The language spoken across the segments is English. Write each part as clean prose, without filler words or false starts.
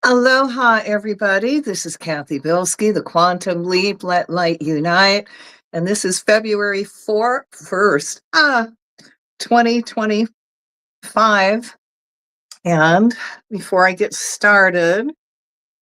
Aloha, everybody. This is Cathy Bilsky, the Quantum Leap, Let Light Unite. And this is February 1st, 2025. And before I get started,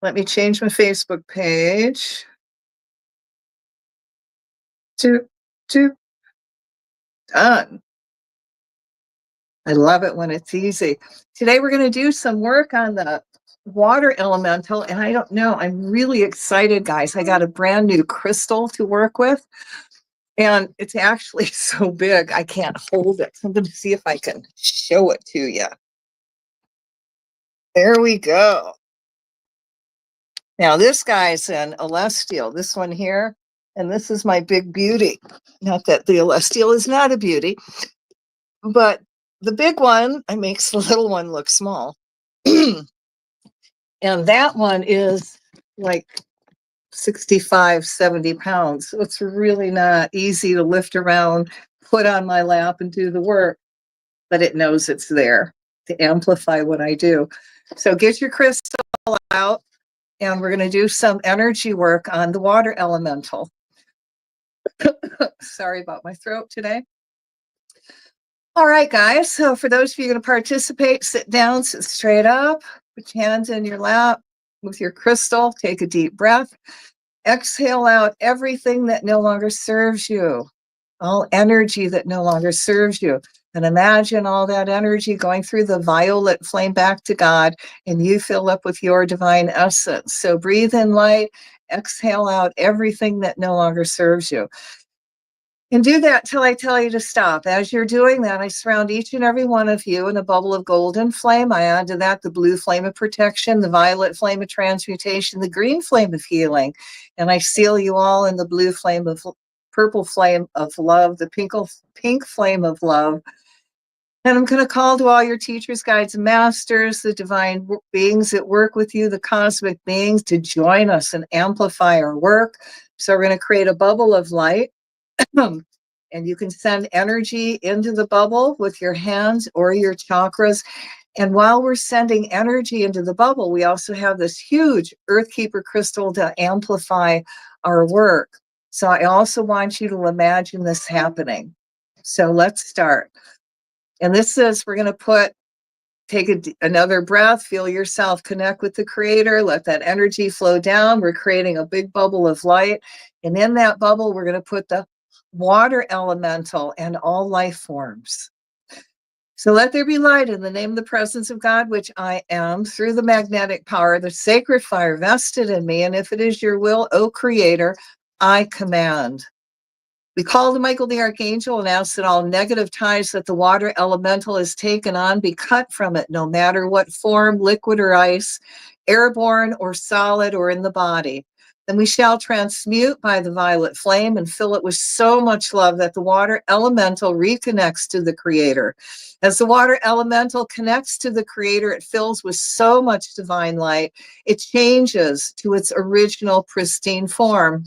let me change my Facebook page to done. I love it when it's easy. Today, we're going to do some work on the water elemental. And I don't know, I'm really excited, guys. I got a brand new crystal to work with. And it's actually so big, I can't hold it. So I'm going to see if I can show it to you. There we go. Now, this guy's an celestial, this one here. And this is my big beauty. Not that the celestial is not a beauty, but the big one, I makes the little one look small. And that one is like 65, 70 pounds. So it's really not easy to lift around, put on my lap, and do the work, but it knows it's there to amplify what I do. So get your crystal out, and we're going to do some energy work on the water elemental. Sorry about my throat today. All right, guys. So for those of you going to participate, sit down, sit straight up, put your hands in your lap with your crystal, take a deep breath. Exhale out everything that no longer serves you, all energy that no longer serves you. And imagine all that energy going through the violet flame back to God, and you fill up with your divine essence. So breathe in light, exhale out everything that no longer serves you. And do that till I tell you to stop. As you're doing that, I surround each and every one of you in a bubble of golden flame. I add to that the blue flame of protection, the violet flame of transmutation, the green flame of healing. And I seal you all in the blue flame of purple flame of love, the pink flame of love. And I'm going to call to all your teachers, guides, and masters, the divine beings that work with you, the cosmic beings, to join us and amplify our work. So we're going to create a bubble of light. And you can send energy into the bubble with your hands or your chakras. And while we're sending energy into the bubble, we also have this huge Earthkeeper crystal to amplify our work. So I also want you to imagine this happening. So let's start. And this is, we're going to take another breath, feel yourself connect with the creator, let that energy flow down. We're creating a big bubble of light. And in that bubble, we're going to put the water elemental and all life forms. So let there be light in the name of the presence of God, which I am, through the magnetic power, the sacred fire vested in me. And if it is your will, O Creator, I command. We call to Michael the Archangel and ask that all negative ties that the water elemental has taken on be cut from it, no matter what form, liquid or ice, airborne or solid or in the body. Then we shall transmute by the violet flame and fill it with so much love that the water elemental reconnects to the Creator. As the water elemental connects to the Creator, it fills with so much divine light, it changes to its original pristine form.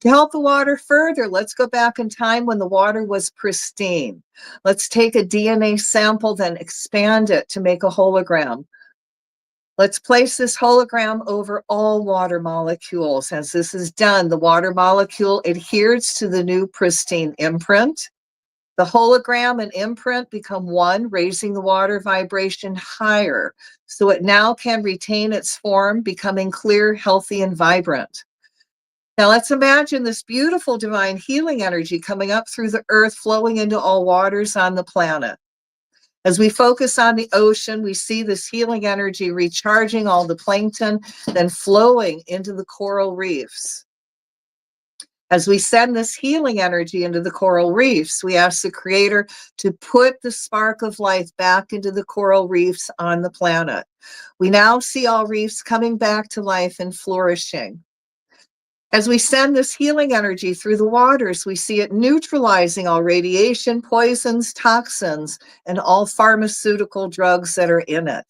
To help the water further, let's go back in time when the water was pristine. Let's take a DNA sample, then expand it to make a hologram. Let's place this hologram over all water molecules. As this is done, the water molecule adheres to the new pristine imprint. The hologram and imprint become one, raising the water vibration higher, so it now can retain its form, becoming clear, healthy, and vibrant. Now let's imagine this beautiful divine healing energy coming up through the earth, flowing into all waters on the planet. As we focus on the ocean, we see this healing energy recharging all the plankton, then flowing into the coral reefs. As we send this healing energy into the coral reefs, we ask the Creator to put the spark of life back into the coral reefs on the planet. We now see all reefs coming back to life and flourishing. As we send this healing energy through the waters, we see it neutralizing all radiation, poisons, toxins, and all pharmaceutical drugs that are in it.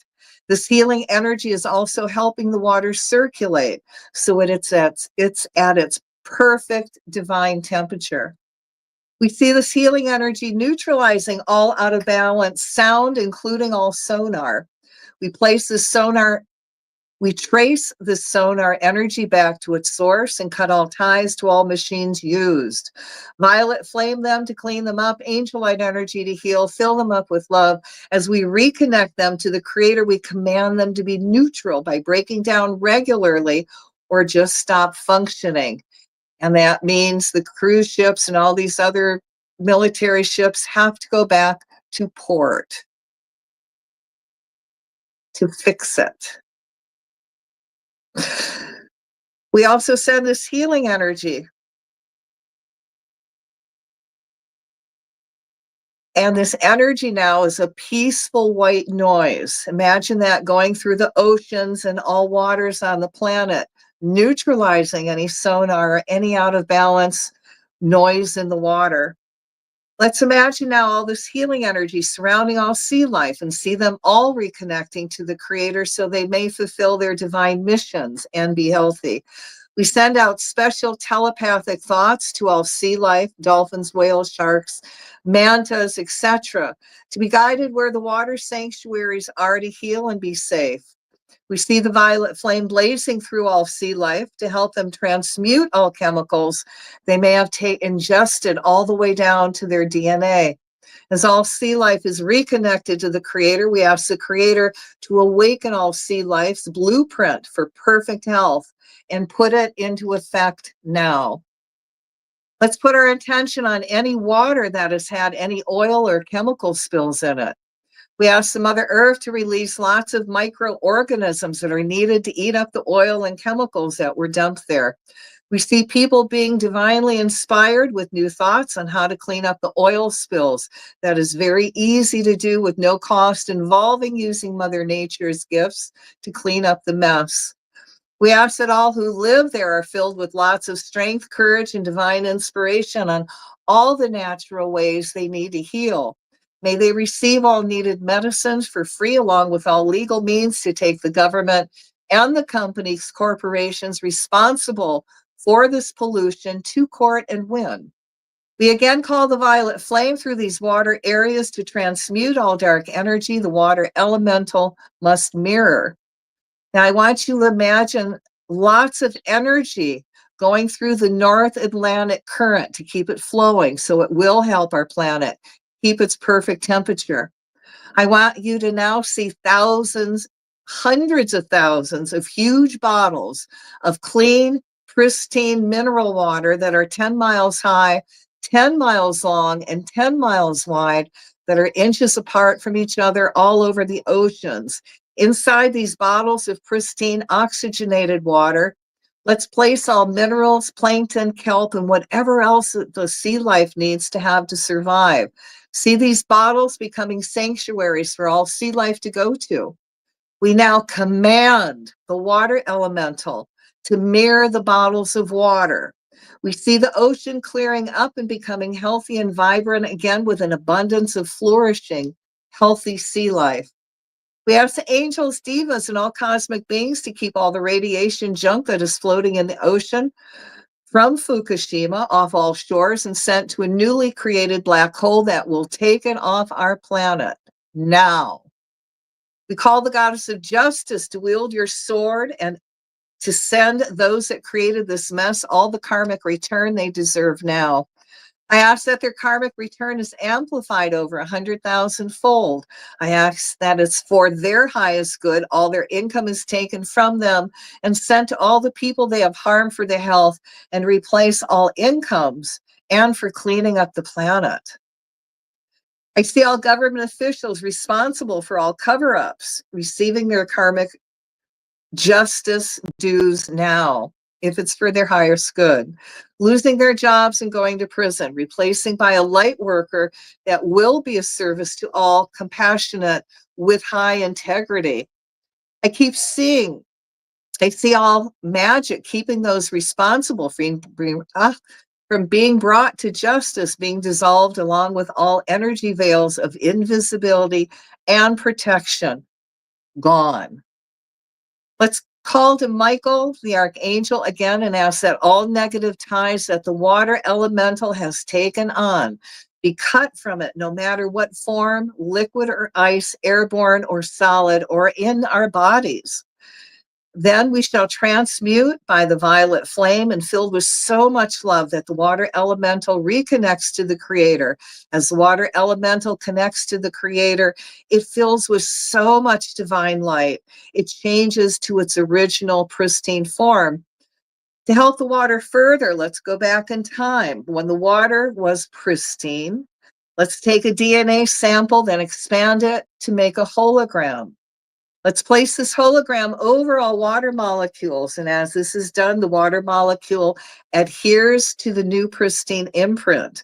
This healing energy is also helping the water circulate, so it's at its perfect divine temperature. We see this healing energy neutralizing all out of balance sound, including all sonar. We place this sonar We trace the sonar energy back to its source and cut all ties to all machines used. Violet flame them to clean them up, angel light energy to heal, fill them up with love. As we reconnect them to the Creator, we command them to be neutral by breaking down regularly or just stop functioning. And that means the cruise ships and all these other military ships have to go back to port to fix it. We also send this healing energy. And this energy now is a peaceful white noise. Imagine that going through the oceans and all waters on the planet, neutralizing any sonar or any out of balance noise in the water. Let's imagine now all this healing energy surrounding all sea life and see them all reconnecting to the Creator so they may fulfill their divine missions and be healthy. We send out special telepathic thoughts to all sea life, dolphins, whales, sharks, mantas, etc., to be guided where the water sanctuaries are to heal and be safe. We see the violet flame blazing through all sea life to help them transmute all chemicals they may have ingested all the way down to their DNA. As all sea life is reconnected to the Creator, we ask the Creator to awaken all sea life's blueprint for perfect health and put it into effect now. Let's put our attention on any water that has had any oil or chemical spills in it. We ask the Mother Earth to release lots of microorganisms that are needed to eat up the oil and chemicals that were dumped there. We see people being divinely inspired with new thoughts on how to clean up the oil spills. That is very easy to do with no cost involving using Mother Nature's gifts to clean up the mess. We ask that all who live there are filled with lots of strength, courage, and divine inspiration on all the natural ways they need to heal. May they receive all needed medicines for free, along with all legal means to take the government and the companies, corporations responsible for this pollution to court and win. We again call the violet flame through these water areas to transmute all dark energy the water elemental must mirror. Now, I want you to imagine lots of energy going through the North Atlantic current to keep it flowing so it will help our planet keep its perfect temperature. I want you to now see thousands, hundreds of thousands of huge bottles of clean, pristine mineral water that are 10 miles high, 10 miles long, and 10 miles wide that are inches apart from each other all over the oceans. Inside these bottles of pristine oxygenated water, let's place all minerals, plankton, kelp, and whatever else the sea life needs to have to survive. See these bottles becoming sanctuaries for all sea life to go to. We now command the water elemental to mirror the bottles of water. We see the ocean clearing up and becoming healthy and vibrant again with an abundance of flourishing, healthy sea life. We ask the angels, divas, and all cosmic beings to keep all the radiation junk that is floating in the ocean from Fukushima off all shores and sent to a newly created black hole that will take it off our planet now. We call the goddess of justice to wield your sword and to send those that created this mess all the karmic return they deserve now. I ask that their karmic return is amplified over 100,000 fold. I ask that it's for their highest good. All their income is taken from them and sent to all the people they have harmed for their health and replace all incomes and for cleaning up the planet. I see all government officials responsible for all cover-ups receiving their karmic justice dues now, if it's for their highest good, losing their jobs and going to prison, replacing by a light worker that will be a service to all, compassionate, with high integrity. I keep seeing, I see all magic, keeping those responsible from being brought to justice, being dissolved along with all energy veils of invisibility and protection, gone. Let's call to Michael, the archangel, again and ask that all negative ties that the water elemental has taken on be cut from it, no matter what form, liquid or ice, airborne or solid, or in our bodies. Then we shall transmute by the violet flame and filled with so much love that the water elemental reconnects to the creator. As the water elemental connects to the creator, it fills with so much divine light. It changes to its original pristine form. To help the water further, let's go back in time. When the water was pristine, let's take a DNA sample, then expand it to make a hologram. Let's place this hologram over all water molecules. And as this is done, the water molecule adheres to the new pristine imprint.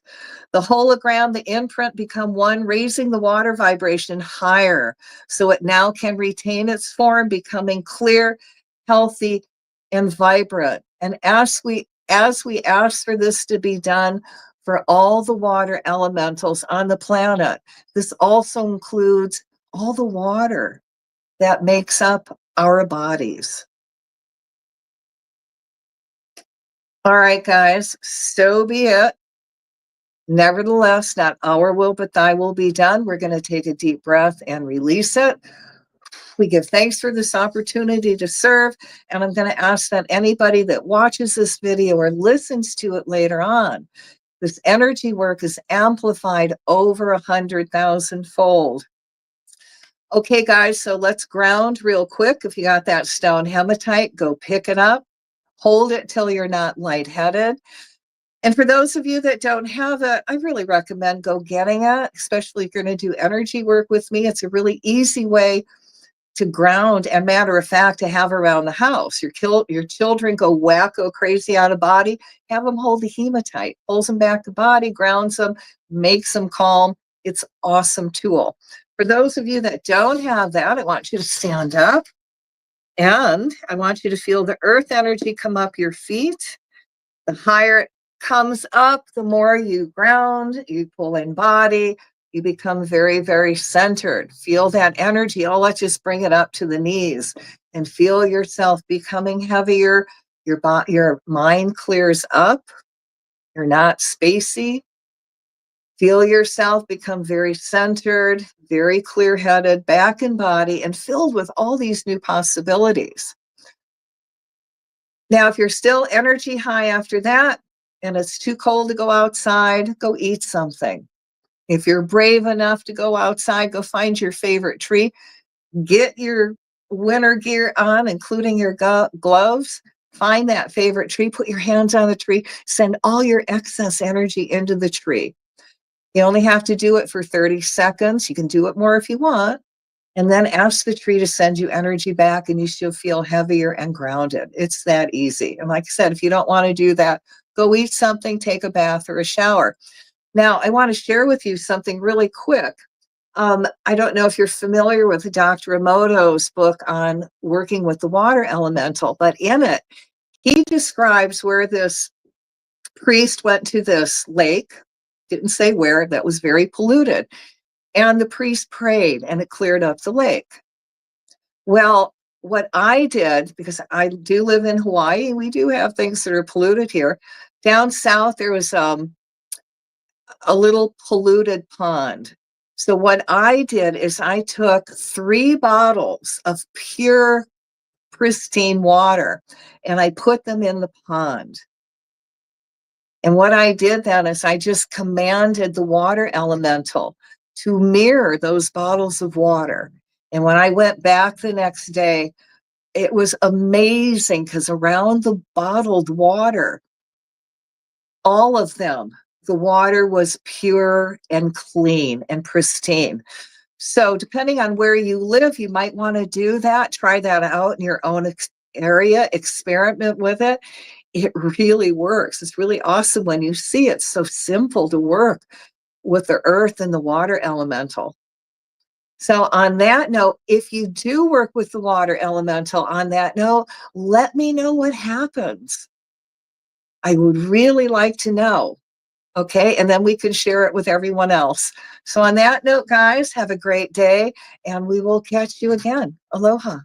The hologram, the imprint become one, raising the water vibration higher. So it now can retain its form, becoming clear, healthy, and vibrant. And as we ask for this to be done for all the water elementals on the planet, this also includes all the water that makes up our bodies. All right, guys, so be it. Nevertheless, not our will, but thy will be done. We're going to take a deep breath and release it. We give thanks for this opportunity to serve. And I'm going to ask that anybody that watches this video or listens to it later on, this energy work is amplified over 100,000 fold. Okay, guys, so let's ground real quick. If you got that stone hematite, go pick it up. Hold it till you're not lightheaded. And for those of you that don't have it, I really recommend go getting it, especially if you're going to do energy work with me. It's a really easy way to ground, and matter of fact, to have around the house. Your children go wacko crazy out of body, have them hold the hematite, pulls them back to body, grounds them, makes them calm. It's an awesome tool. For those of you that don't have that, I want you to stand up, and I want you to feel the earth energy come up your feet. The higher it comes up, the more you ground, you pull in body, you become very, very centered. Feel that energy. Oh, let's just bring it up to the knees and feel yourself becoming heavier. Your mind clears up. You're not spacey. Feel yourself become very centered, very clear-headed, back in body, and filled with all these new possibilities. Now, if you're still energy high after that, and it's too cold to go outside, go eat something. If you're brave enough to go outside, go find your favorite tree, get your winter gear on, including your gloves, find that favorite tree, put your hands on the tree, send all your excess energy into the tree. You only have to do it for 30 seconds. You can do it more if you want. And then ask the tree to send you energy back, and you should feel heavier and grounded. It's that easy. And like I said, if you don't want to do that, go eat something, take a bath or a shower. Now, I want to share with you something really quick. I don't know if you're familiar with Dr. Emoto's book on working with the water elemental, but in it, he describes where this priest went to this lake, didn't say where, that was very polluted. And the priest prayed, and it cleared up the lake. Well, what I did, because I do live in Hawaii, we do have things that are polluted here. Down south, there was a little polluted pond. So what I did is I took 3 bottles of pure, pristine water, and I put them in the pond. And what I did then is I just commanded the water elemental to mirror those bottles of water. And when I went back the next day, it was amazing because around the bottled water, all of them, the water was pure and clean and pristine. So depending on where you live, you might want to do that, try that out in your own area, experiment with it. It really works. It's really awesome when you see it. So simple to work with the earth and the water elemental. So on that note, if you do work with the water elemental on that note, let me know what happens. I would really like to know. Okay, and then we can share it with everyone else. So on that note, guys, have a great day, and we will catch you again. Aloha.